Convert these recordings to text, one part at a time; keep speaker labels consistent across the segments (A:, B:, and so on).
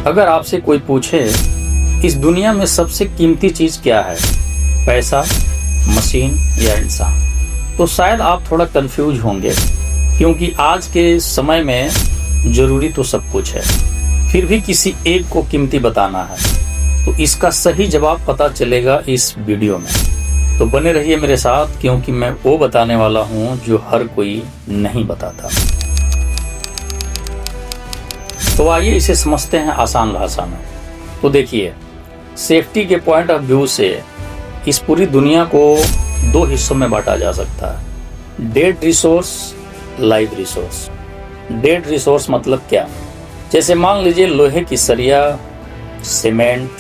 A: अगर आपसे कोई पूछे इस दुनिया में सबसे कीमती चीज क्या है, पैसा, मशीन या इंसान, तो शायद आप थोड़ा कंफ्यूज होंगे, क्योंकि आज के समय में जरूरी तो सब कुछ है, फिर भी किसी एक को कीमती बताना है। तो इसका सही जवाब पता चलेगा इस वीडियो में, तो बने रहिए मेरे साथ, क्योंकि मैं वो बताने वाला हूं जो हर कोई नहीं बताता। तो आइए इसे समझते हैं आसान भाषा में। तो देखिए, सेफ्टी के पॉइंट ऑफ व्यू से इस पूरी दुनिया को दो हिस्सों में बांटा जा सकता है, dead resource, live resource. Dead resource मतलब क्या? जैसे मान लीजिए लोहे की सरिया, सीमेंट,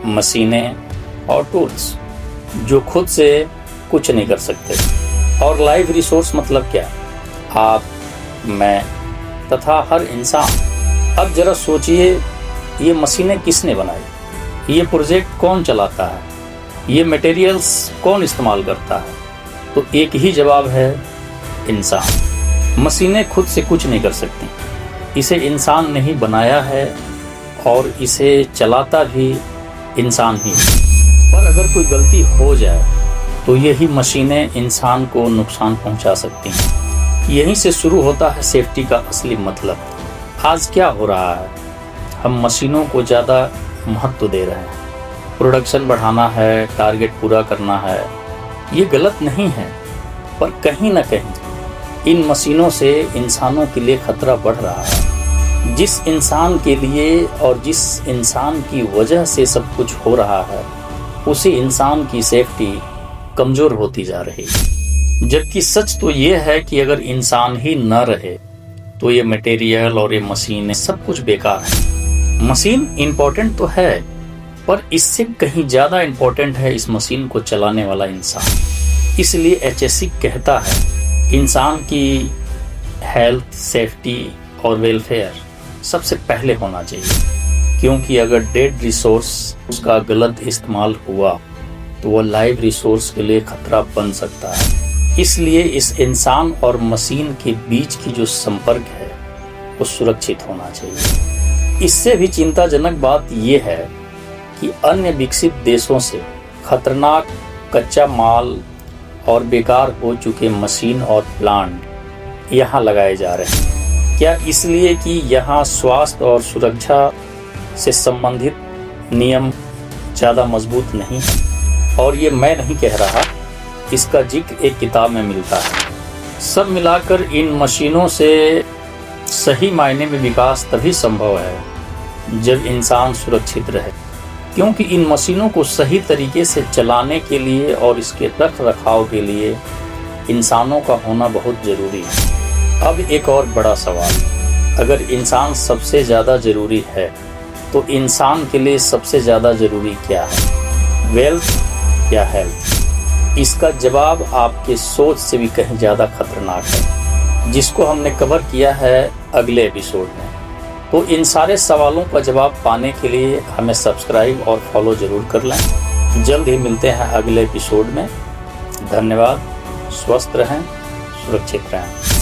A: मशीनें और टूल्स जो खुद से कुछ नहीं कर सकते। और लाइव रिसोर्स मतलब क्या? आप, मैं तथा हर इंसान। अब जरा सोचिए, ये मशीनें किसने बनाई, ये प्रोजेक्ट कौन चलाता है, ये मटेरियल्स कौन इस्तेमाल करता है? तो एक ही जवाब है, इंसान। मशीनें खुद से कुछ नहीं कर सकती, इसे इंसान ने ही बनाया है और इसे चलाता भी इंसान ही। पर अगर कोई गलती हो जाए तो यही मशीनें इंसान को नुकसान पहुंचा सकती हैं। यहीं से शुरू होता है सेफ्टी का असली मतलब। आज क्या हो रहा है, हम मशीनों को ज़्यादा महत्व दे रहे हैं, प्रोडक्शन बढ़ाना है, टारगेट पूरा करना है। ये गलत नहीं है, पर कहीं ना कहीं इन मशीनों से इंसानों के लिए खतरा बढ़ रहा है। जिस इंसान के लिए और जिस इंसान की वजह से सब कुछ हो रहा है, उसी इंसान की सेफ्टी कमज़ोर होती जा रही है। जबकि सच तो ये है कि अगर इंसान ही न रहे तो ये मटेरियल और ये मशीनें सब कुछ बेकार है। मशीन इम्पोर्टेंट तो है, पर इससे कहीं ज़्यादा इम्पोर्टेंट है इस मशीन को चलाने वाला इंसान। इसलिए HSE कहता है इंसान की हेल्थ, सेफ्टी और वेलफेयर सबसे पहले होना चाहिए, क्योंकि अगर डेड रिसोर्स उसका गलत इस्तेमाल हुआ तो वह लाइव रिसोर्स के लिए खतरा बन सकता है। इसलिए इस इंसान और मशीन के बीच की जो संपर्क है वो सुरक्षित होना चाहिए। इससे भी चिंताजनक बात यह है कि अन्य विकसित देशों से खतरनाक कच्चा माल और बेकार हो चुके मशीन और प्लांट यहाँ लगाए जा रहे हैं। क्या इसलिए कि यहाँ स्वास्थ्य और सुरक्षा से संबंधित नियम ज़्यादा मजबूत नहीं है? और ये मैं नहीं कह रहा, इसका जिक्र एक किताब में मिलता है। सब मिलाकर इन मशीनों से सही मायने में विकास तभी संभव है जब इंसान सुरक्षित रहे, क्योंकि इन मशीनों को सही तरीके से चलाने के लिए और इसके रख रखाव के लिए इंसानों का होना बहुत ज़रूरी है। अब एक और बड़ा सवाल, अगर इंसान सबसे ज़्यादा ज़रूरी है तो इंसान के लिए सबसे ज़्यादा ज़रूरी क्या है, वेल्थ या हेल्थ? इसका जवाब आपके सोच से भी कहीं ज़्यादा खतरनाक है, जिसको हमने कवर किया है अगले एपिसोड में। तो इन सारे सवालों का जवाब पाने के लिए हमें सब्सक्राइब और फॉलो ज़रूर कर लें। जल्द ही मिलते हैं अगले एपिसोड में। धन्यवाद, स्वस्थ रहें, सुरक्षित रहें।